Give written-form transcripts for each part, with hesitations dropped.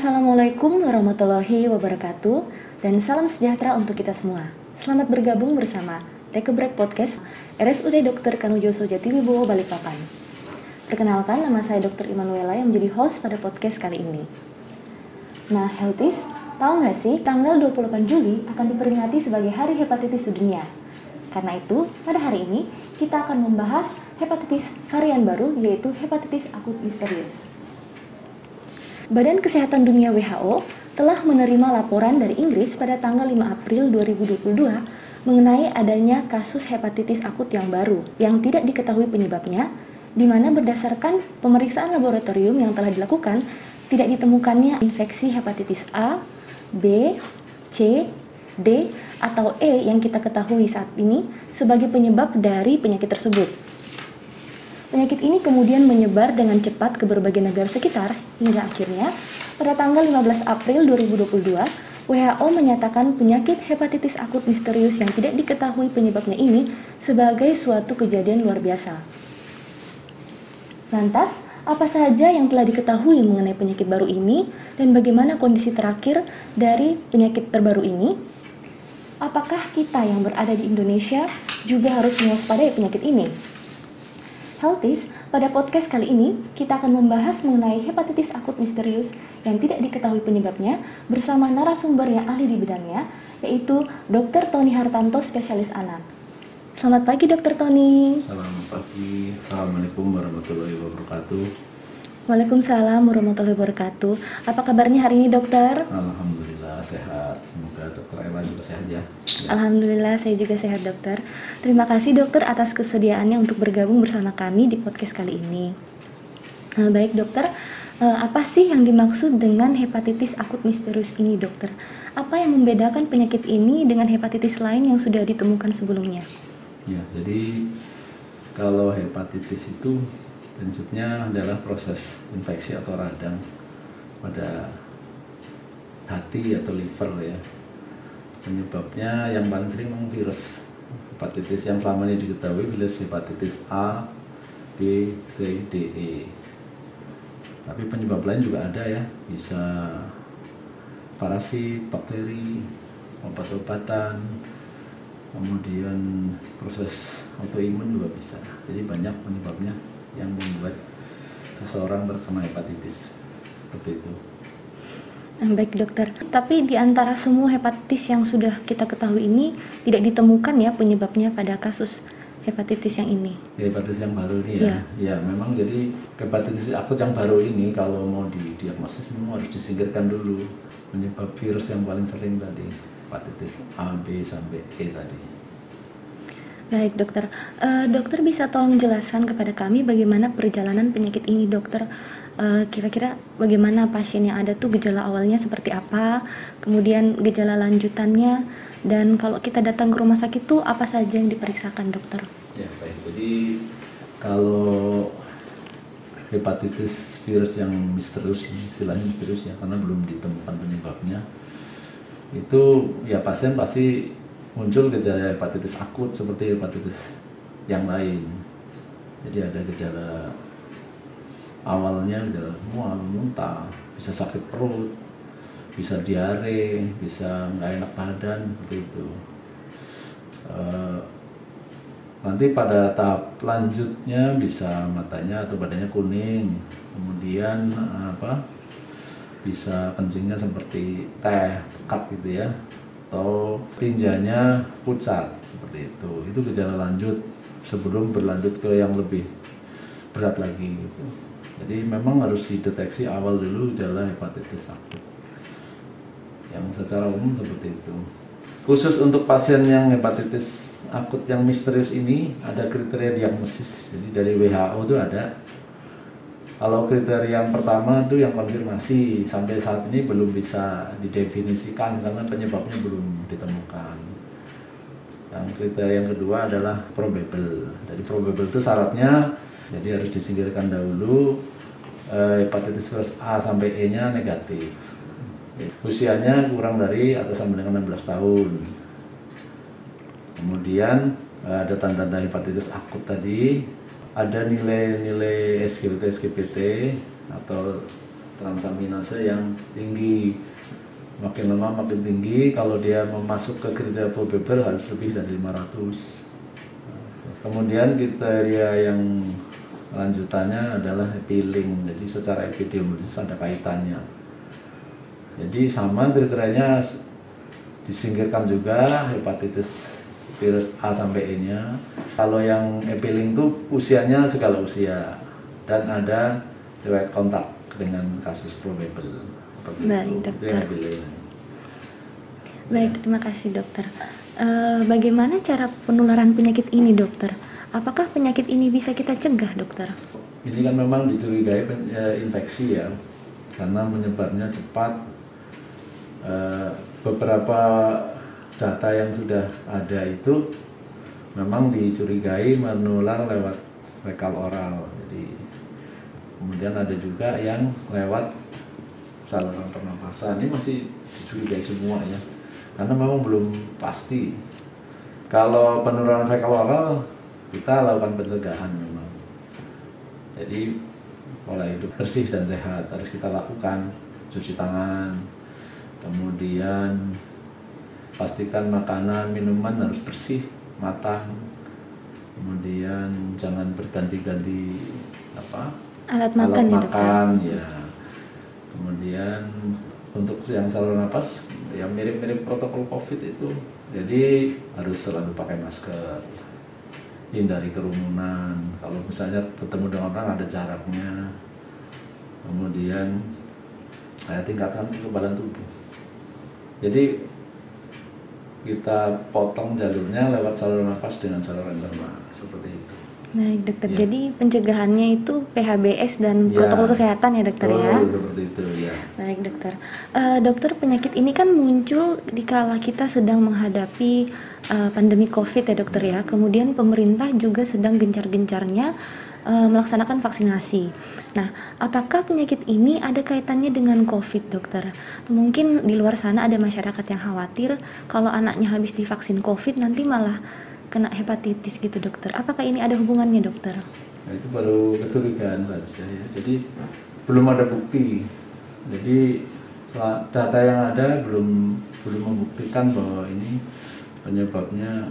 Assalamualaikum warahmatullahi wabarakatuh dan salam sejahtera untuk kita semua. Selamat bergabung bersama Take a Break Podcast RSUD Dr. Kanujoso Jatiwibowo Balikpapan. Perkenalkan, nama saya Dr. Immanuela yang menjadi host pada podcast kali ini. Nah, Healthies, tahu nggak sih tanggal 28 Juli akan diperingati sebagai Hari Hepatitis Sedunia? Karena itu, pada hari ini kita akan membahas hepatitis varian baru, yaitu hepatitis akut misterius. Badan Kesehatan Dunia WHO telah menerima laporan dari Inggris pada tanggal 5 April 2022 mengenai adanya kasus hepatitis akut yang baru yang tidak diketahui penyebabnya, di mana berdasarkan pemeriksaan laboratorium yang telah dilakukan, tidak ditemukannya infeksi hepatitis A, B, C, D, atau E yang kita ketahui saat ini sebagai penyebab dari penyakit tersebut. Penyakit ini kemudian menyebar dengan cepat ke berbagai negara sekitar hingga akhirnya pada tanggal 15 April 2022 WHO menyatakan penyakit hepatitis akut misterius yang tidak diketahui penyebabnya ini sebagai suatu kejadian luar biasa. Lantas, apa saja yang telah diketahui mengenai penyakit baru ini dan bagaimana kondisi terakhir dari penyakit terbaru ini? Apakah kita yang berada di Indonesia juga harus mewaspadai penyakit ini? Healthies, pada podcast kali ini kita akan membahas mengenai hepatitis akut misterius yang tidak diketahui penyebabnya bersama narasumber yang ahli di bidangnya, yaitu Dr. Tony Hartanto, spesialis anak. Selamat pagi Dr. Tony. Selamat pagi, Assalamualaikum warahmatullahi wabarakatuh. Waalaikumsalam warahmatullahi wabarakatuh. Apa kabarnya hari ini dokter? Alhamdulillah sehat, semoga Dr. Ella juga sehat ya. Alhamdulillah saya juga sehat dokter. Terima kasih dokter atas kesediaannya untuk bergabung bersama kami di podcast kali ini. Baik dokter, apa sih yang dimaksud dengan hepatitis akut misterius ini dokter? Apa yang membedakan penyakit ini dengan hepatitis lain yang sudah ditemukan sebelumnya? Ya, jadi kalau hepatitis itu prinsipnya adalah proses infeksi atau radang pada hati atau liver ya. Penyebabnya yang paling sering memang virus hepatitis yang selama ini diketahui virus hepatitis A, B, C, D, E. Tapi penyebab lain juga ada ya, bisa parasit, bakteri, obat-obatan, kemudian proses autoimun juga bisa. Jadi banyak penyebabnya yang membuat seseorang terkena hepatitis seperti itu. Baik dokter, tapi di antara semua hepatitis yang sudah kita ketahui ini tidak ditemukan ya penyebabnya pada kasus hepatitis yang ini. Hepatitis yang baru ini ya, ya memang jadi hepatitis akut yang baru ini kalau mau didiagnosis memang harus disingkirkan dulu penyebab virus yang paling sering tadi, hepatitis A, B sampai E tadi. Baik dokter, dokter bisa tolong jelaskan kepada kami bagaimana perjalanan penyakit ini dokter? Kira-kira bagaimana pasien yang ada tuh gejala awalnya seperti apa, kemudian gejala lanjutannya, dan kalau kita datang ke rumah sakit tuh apa saja yang diperiksakan dokter? Ya baik, jadi kalau hepatitis virus yang misterius, istilahnya misterius ya karena belum ditemukan penyebabnya, itu ya pasien pasti muncul gejala hepatitis akut seperti hepatitis yang lain. Jadi ada gejala awalnya gejala mual, muntah, bisa sakit perut, bisa diare, bisa nggak enak badan seperti itu. Nanti pada tahap lanjutnya bisa matanya atau badannya kuning, kemudian bisa kencingnya seperti teh pekat gitu ya, atau tinjanya pucat seperti itu. Itu gejala lanjut sebelum berlanjut ke yang lebih berat lagi gitu. Jadi memang harus dideteksi awal dulu gejala hepatitis akut. Yang secara umum seperti itu. Khusus untuk pasien yang hepatitis akut yang misterius ini ada kriteria diagnosis. Jadi dari WHO itu ada. Kalau kriteria yang pertama itu yang konfirmasi sampai saat ini belum bisa didefinisikan karena penyebabnya belum ditemukan. Yang kriteria yang kedua adalah probable. Jadi probable itu syaratnya jadi harus disingkirkan dahulu hepatitis virus A sampai E-nya negatif. Usianya kurang dari atau sama dengan 16 tahun. Kemudian ada tanda-tanda hepatitis akut tadi, ada nilai-nilai SGPT atau transaminase yang tinggi. Makin lama makin tinggi, kalau dia masuk ke kriteria probable harus lebih dari 500. Kemudian kriteria yang lanjutannya adalah epiling, jadi secara epidemiologis ada kaitannya. Jadi sama kriterianya disingkirkan juga hepatitis virus A sampai E-nya. Kalau yang epiling itu usianya segala usia dan ada riwayat kontak dengan kasus probable. Baik, dokter. Itu yang epiling. Baik, terima kasih dokter. Bagaimana cara penularan penyakit ini dokter? Apakah penyakit ini bisa kita cegah dokter? Ini kan memang dicurigai infeksi ya, karena menyebarnya cepat. Beberapa data yang sudah ada itu memang dicurigai menular lewat fekal oral. Jadi kemudian ada juga yang lewat saluran pernapasan. Ini masih dicurigai semua ya, karena memang belum pasti. Kalau penularan fekal oral kita lakukan pencegahan memang. Jadi pola hidup bersih dan sehat harus kita lakukan, cuci tangan, kemudian pastikan makanan, minuman harus bersih, matang, kemudian jangan berganti-ganti Alat makan ya dokter. Ya. Kemudian untuk yang saluran napas yang mirip-mirip protokol COVID itu, jadi harus selalu pakai masker, hindari kerumunan, kalau misalnya ketemu dengan orang ada jaraknya, kemudian tingkatkan kekebalan tubuh. Jadi kita potong jalurnya lewat saluran nafas dengan saluran internal, seperti itu. Baik dokter, Ya. jadi pencegahannya itu PHBS dan protokol kesehatan ya dokter ya? Seperti itu ya. Baik dokter, dokter penyakit ini kan muncul dikala kita sedang menghadapi pandemi COVID ya dokter ya. Kemudian pemerintah juga sedang gencar-gencarnya melaksanakan vaksinasi. Nah, apakah penyakit ini ada kaitannya dengan COVID dokter? Mungkin di luar sana ada masyarakat yang khawatir kalau anaknya habis divaksin COVID nanti malah kena hepatitis gitu dokter. Apakah ini ada hubungannya dokter? Nah, itu baru kecurigaan saja ya. Jadi belum ada bukti. Jadi data yang ada belum membuktikan bahwa ini penyebabnya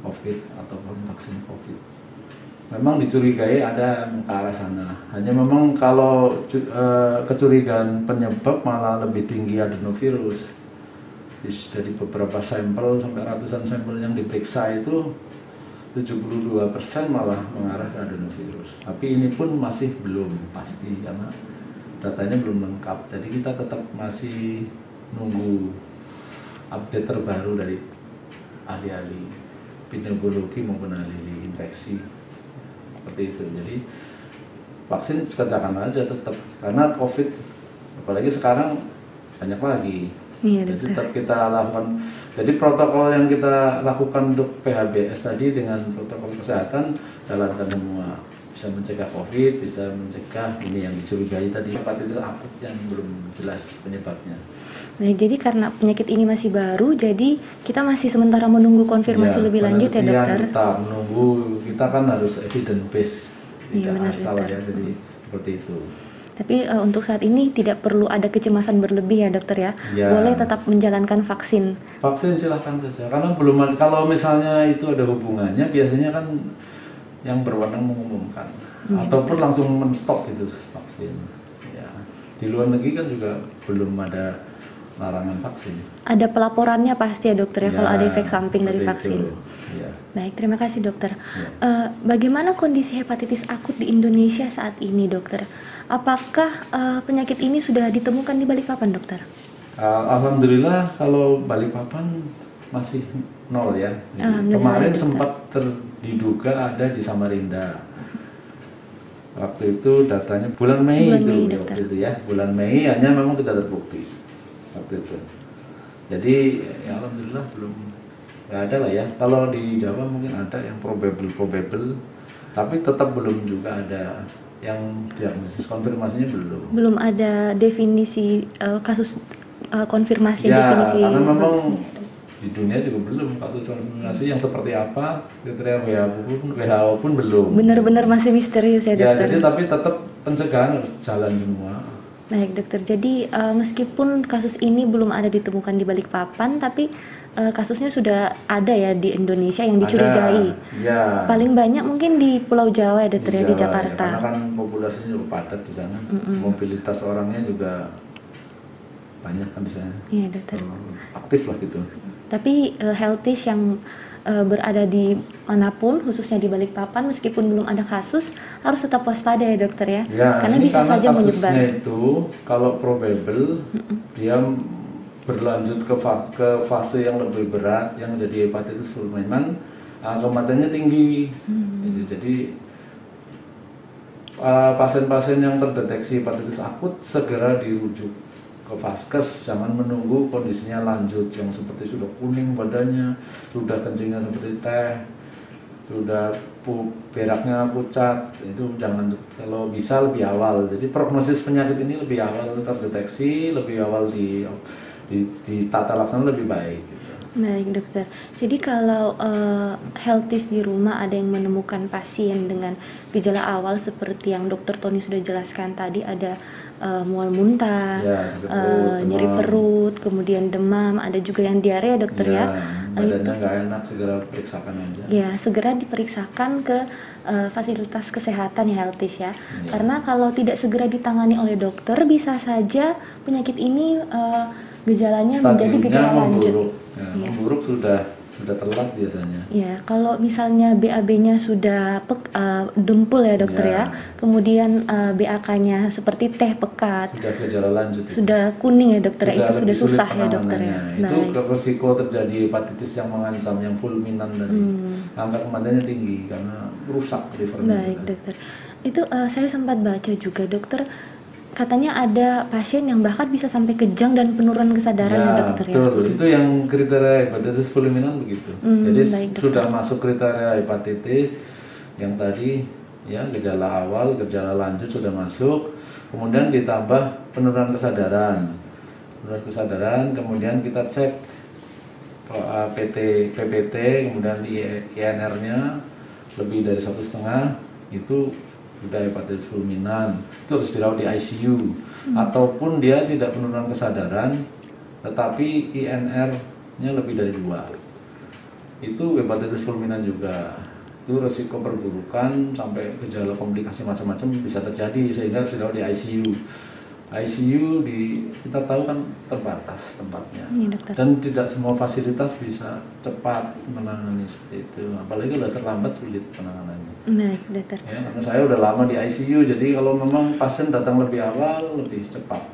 COVID ataupun vaksin COVID. Memang dicurigai ada ke arah sana. Hanya memang kalau kecurigaan penyebab malah lebih tinggi adenovirus. Dari beberapa sampel sampai ratusan sampel yang diperiksa itu 72% malah mengarah ke adenovirus. Tapi ini pun masih belum pasti karena datanya belum lengkap. Jadi kita tetap masih nunggu update terbaru dari ahli-ahli epidemiologi maupun ahli infeksi. Seperti itu. Jadi vaksin kerjakan aja tetap, karena COVID apalagi sekarang banyak lagi. Iya, jadi tetap kita lakukan. Jadi protokol yang kita lakukan untuk PHBS tadi dengan protokol kesehatan jalankan semua. Bisa mencegah COVID, bisa mencegah ini yang dicurigai tadi, hepatitis akut yang belum jelas penyebabnya. Baik, jadi karena penyakit ini masih baru, jadi kita masih sementara menunggu konfirmasi lebih lanjut ya dokter? Kita menunggu, kita kan harus evidence based, tidak asal dokter. ya, jadi seperti itu. Tapi untuk saat ini tidak perlu ada kecemasan berlebih ya dokter ya? Boleh tetap menjalankan vaksin? Vaksin silahkan saja, karena belum ada, kalau misalnya itu ada hubungannya, biasanya kan yang berwenang mengumumkan, ataupun langsung men-stop itu vaksin. Ya. Di luar negeri kan juga belum ada larangan vaksin. Ada pelaporannya pasti ya dokter ya, kalau ada efek samping dari vaksin. Ya. Baik, terima kasih dokter. Bagaimana kondisi hepatitis akut di Indonesia saat ini dokter? Apakah penyakit ini sudah ditemukan di Balikpapan dokter? Alhamdulillah kalau Balikpapan masih nol ya. Kemarin sempat diduga ada di Samarinda. Waktu itu datanya bulan Mei waktu itu ya. Bulan Mei hanya memang tidak terbukti waktu itu. Jadi ya alhamdulillah belum, nggak ada lah ya. Kalau di Jawa mungkin ada yang probable, tapi tetap belum juga ada yang diagnosis, konfirmasinya belum. Belum ada definisi kasus konfirmasi ya, definisi. Karena memang di dunia juga belum kasus konfirmasi yang seperti apa, kriteria WHO pun belum. Benar-benar masih misterius ya dokter. Ya, jadi tapi tetap pencegahan harus jalan semua. Baik dokter, jadi meskipun kasus ini belum ada ditemukan di Balikpapan, tapi kasusnya sudah ada ya di Indonesia yang dicurigai. Ya. Paling banyak mungkin di Pulau Jawa ya dokter, di Jakarta. Ya, karena kan populasinya juga padat di sana, mobilitas orangnya juga banyak kan di sana. Iya dokter. Aktif lah gitu. Tapi Healthies yang berada di manapun, khususnya di Balikpapan, meskipun belum ada kasus, harus tetap waspada ya dokter ya, karena bisa saja menyebar. Kasusnya itu kalau probable dia berlanjut ke fase yang lebih berat, yang jadi hepatitis fulminan, kematiannya tinggi. Jadi pasien-pasien yang terdeteksi hepatitis akut segera dirujuk ke vaskes, jangan menunggu kondisinya lanjut yang seperti sudah kuning badannya, sudah kencingnya seperti teh, sudah beraknya pucat. Itu jangan, kalau bisa lebih awal. Jadi prognosis penyakit ini lebih awal terdeteksi, lebih awal ditata laksana lebih baik gitu. Baik dokter, jadi kalau Healthies di rumah ada yang menemukan pasien dengan gejala awal seperti yang dokter Tony sudah jelaskan tadi, ada mual muntah, nyeri perut, kemudian demam, ada juga yang diare dokter ya. Badannya nggak enak, segera periksakan aja. Ya, segera diperiksakan ke fasilitas kesehatan ya Healthies ya. Karena kalau tidak segera ditangani oleh dokter, bisa saja penyakit ini gejalanya menjadi gejala lanjut. Memburuk sudah telat biasanya. Ya, kalau misalnya BAB-nya sudah dempul ya dokter ya, kemudian BAK-nya seperti teh pekat, sudah gejala lanjut, sudah kuning ya dokter, itu sudah susah ya dokter ya. Itu resiko terjadi hepatitis yang mengancam, yang fulminan tadi, angka kematiannya tinggi karena rusak livernya. Baik dokter, itu saya sempat baca juga dokter, katanya ada pasien yang bahkan bisa sampai kejang dan penurunan kesadaran ya dokter ya. Betul, itu yang kriteria hepatitis fulminan begitu. Jadi baik, sudah masuk kriteria hepatitis yang tadi ya, gejala awal, gejala lanjut sudah masuk, kemudian ditambah penurunan kesadaran. Penurunan kesadaran, kemudian kita cek PPT, kemudian INR-nya lebih dari 1,5, itu sudah hepatitis fulminan, itu harus dirawat di ICU. Ataupun dia tidak penurunan kesadaran tetapi INR-nya lebih dari 2, itu hepatitis fulminan juga. Itu resiko perburukan sampai gejala komplikasi macam-macam bisa terjadi, sehingga harus dirawat di ICU. ICU kita tahu kan terbatas tempatnya, dan tidak semua fasilitas bisa cepat menangani seperti itu, apalagi kalau terlambat sulit penanganannya. Baik dokter. Ya, karena saya udah lama di ICU, jadi kalau memang pasien datang lebih awal lebih cepat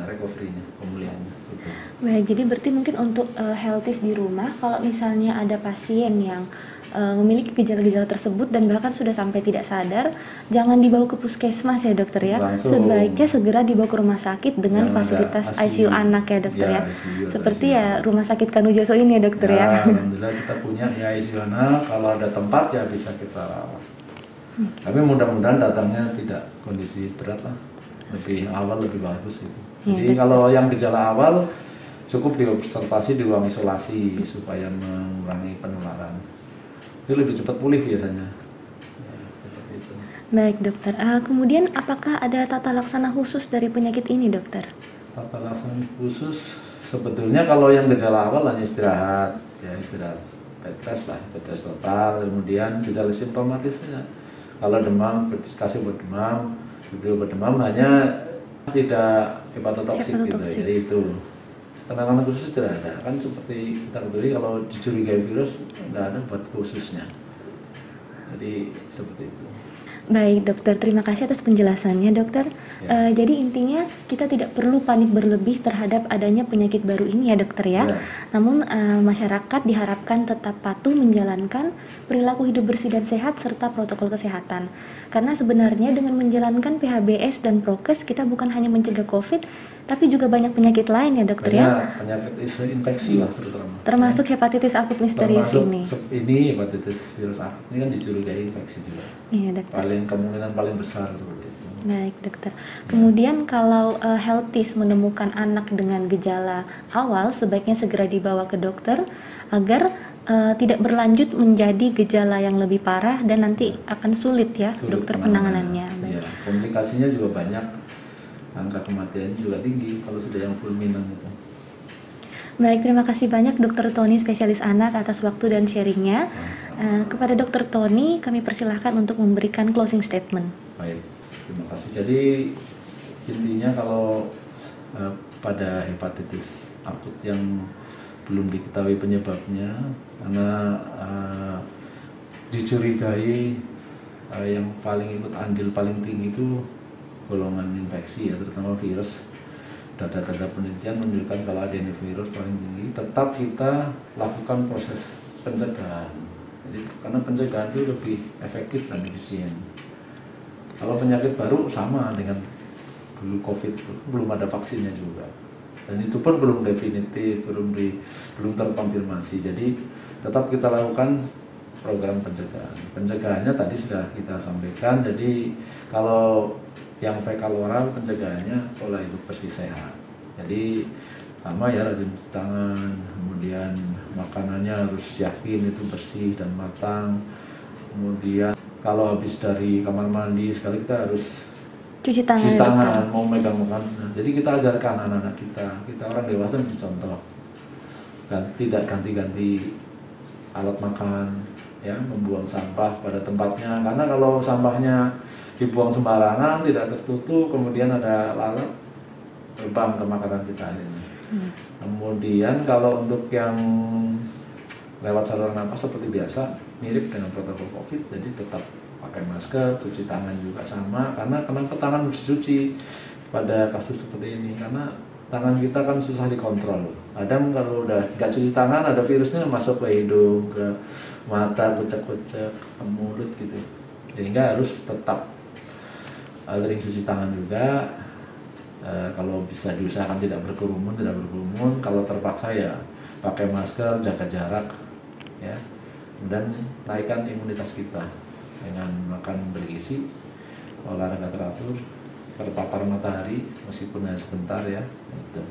recovery-nya, pemulihannya. Gitu. Baik, jadi berarti mungkin untuk Healthies di rumah, kalau misalnya ada pasien yang memiliki gejala-gejala tersebut dan bahkan sudah sampai tidak sadar, jangan dibawa ke puskesmas ya dokter ya. Sebaiknya segera dibawa ke rumah sakit dengan fasilitas ICU anak ya dokter ya. Seperti ya rumah sakit Kanujoso ini ya dokter ya. Alhamdulillah kita punya ya ICU anak, kalau ada tempat ya bisa kita rawat. Tapi mudah-mudahan datangnya tidak kondisi berat lah, lebih awal lebih bagus gitu. Jadi kalau yang gejala awal cukup diobservasi di ruang isolasi supaya mengurangi penularan. Itu lebih cepat pulih biasanya. Ya, seperti itu. Baik dokter, kemudian apakah ada tata laksana khusus dari penyakit ini dokter? Tata laksana khusus sebetulnya kalau yang gejala awal hanya istirahat, ya istirahat, bed rest lah, bed rest total. Kemudian gejala simptomatisnya kalau demam, kasih obat demam, diberi obat demam, hanya tidak hepatotoksik gitu, jadi itu. Penanganan khusus tidak ada, kan seperti kita ketahui kalau dicurigai virus tidak ada obat khususnya, jadi seperti itu. Baik dokter, terima kasih atas penjelasannya dokter. Jadi intinya kita tidak perlu panik berlebih terhadap adanya penyakit baru ini ya dokter ya. Namun masyarakat diharapkan tetap patuh menjalankan perilaku hidup bersih dan sehat serta protokol kesehatan. Karena sebenarnya dengan menjalankan PHBS dan prokes kita bukan hanya mencegah COVID, tapi juga banyak penyakit lain ya dokter ya. Penyakit infeksi lah termasuk hepatitis akut misterius ini. Ini hepatitis virus akut ini kan dicurigai infeksi juga. Iya dokter. Kemungkinan paling besar seperti itu. Baik dokter. Kemudian kalau Healthies menemukan anak dengan gejala awal, sebaiknya segera dibawa ke dokter agar tidak berlanjut menjadi gejala yang lebih parah dan nanti akan sulit ya dokter penanganannya. Ya, komplikasinya juga banyak. angka kematiannya juga tinggi kalau sudah yang fulminan itu. Baik, terima kasih banyak Dr. Tony, spesialis anak, atas waktu dan sharingnya. Kepada Dr. Tony, kami persilahkan untuk memberikan closing statement. Baik, terima kasih. Jadi intinya kalau pada hepatitis akut yang belum diketahui penyebabnya, karena dicurigai yang paling ikut andil paling tinggi itu golongan infeksi ya, terutama virus. Data-data penelitian menunjukkan kalau adenovirus paling tinggi, tetap kita lakukan proses pencegahan. Jadi karena pencegahan itu lebih efektif dan efisien. Kalau penyakit baru sama dengan dulu COVID itu belum ada vaksinnya juga, dan itu pun belum definitif, belum terkonfirmasi. Jadi tetap kita lakukan program pencegahan. Pencegahannya tadi sudah kita sampaikan. Jadi kalau yang fekal oral, pencegahannya pola hidup bersih sehat. Jadi sama ya, rajin cuci tangan, kemudian makanannya harus yakin itu bersih dan matang. Kemudian kalau habis dari kamar mandi sekali kita harus Cuci tangan, mau megang makanan. Jadi kita ajarkan anak-anak kita orang dewasa menjadi contoh. Tidak ganti-ganti alat makan, ya, membuang sampah pada tempatnya. Karena kalau sampahnya dibuang sembarangan, tidak tertutup, kemudian ada lalat, terbang ke makanan kita ini. Kemudian kalau untuk yang lewat saluran napas seperti biasa, mirip dengan protokol COVID, jadi tetap pakai masker, cuci tangan juga sama, karena tangan harus dicuci pada kasus seperti ini, karena tangan kita kan susah dikontrol. Kadang kalau udah nggak cuci tangan, ada virusnya masuk ke hidung, ke mata, kucek-kucek, ke mulut gitu. Sehingga harus tetap sering cuci tangan juga. Kalau bisa diusahakan tidak berkerumun. Kalau terpaksa ya pakai masker, jaga jarak, ya. Dan naikkan imunitas kita dengan makan bergizi, olahraga teratur, terpapar matahari meskipun hanya sebentar ya. Itu.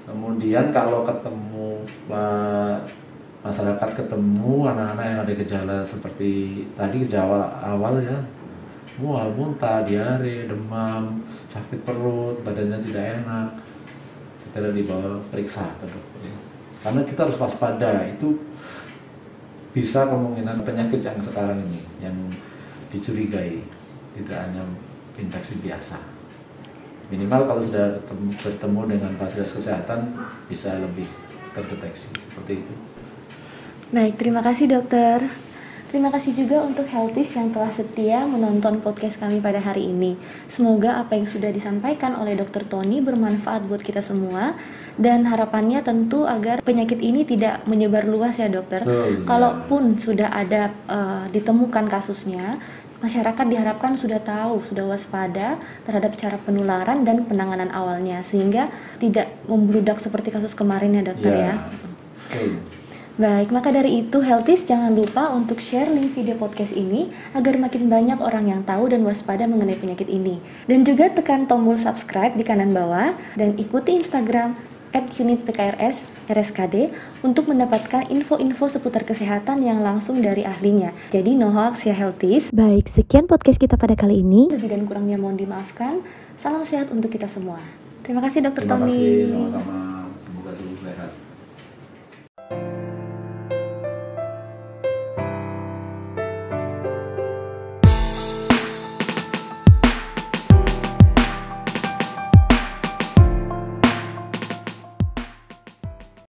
Kemudian kalau ketemu masyarakat, ketemu anak-anak yang ada gejala seperti tadi, gejala awal ya, mual, muntah, diare, demam, sakit perut, badannya tidak enak, segera dibawa periksa ke dokter. Karena kita harus waspada, itu bisa kemungkinan penyakit yang sekarang ini yang dicurigai, tidak hanya infeksi biasa. Minimal kalau sudah bertemu dengan fasilitas kesehatan bisa lebih terdeteksi seperti itu. Baik, terima kasih dokter. Terima kasih juga untuk Healthies yang telah setia menonton podcast kami pada hari ini. Semoga apa yang sudah disampaikan oleh Dr. Tony bermanfaat buat kita semua, dan harapannya tentu agar penyakit ini tidak menyebar luas ya dokter. Kalaupun sudah ada ditemukan kasusnya, masyarakat diharapkan sudah tahu, sudah waspada terhadap cara penularan dan penanganan awalnya, sehingga tidak membludak seperti kasus kemarin ya dokter ya. Baik, maka dari itu Healthies jangan lupa untuk share link video podcast ini agar makin banyak orang yang tahu dan waspada mengenai penyakit ini. Dan juga tekan tombol subscribe di kanan bawah dan ikuti Instagram @unitpkrs RSKD untuk mendapatkan info-info seputar kesehatan yang langsung dari ahlinya. Jadi no hoax ya Healthies. Baik, sekian podcast kita pada kali ini. Lebih dan kurangnya mohon dimaafkan. Salam sehat untuk kita semua. Terima kasih Dr. Tony. Terima kasih, sama-sama.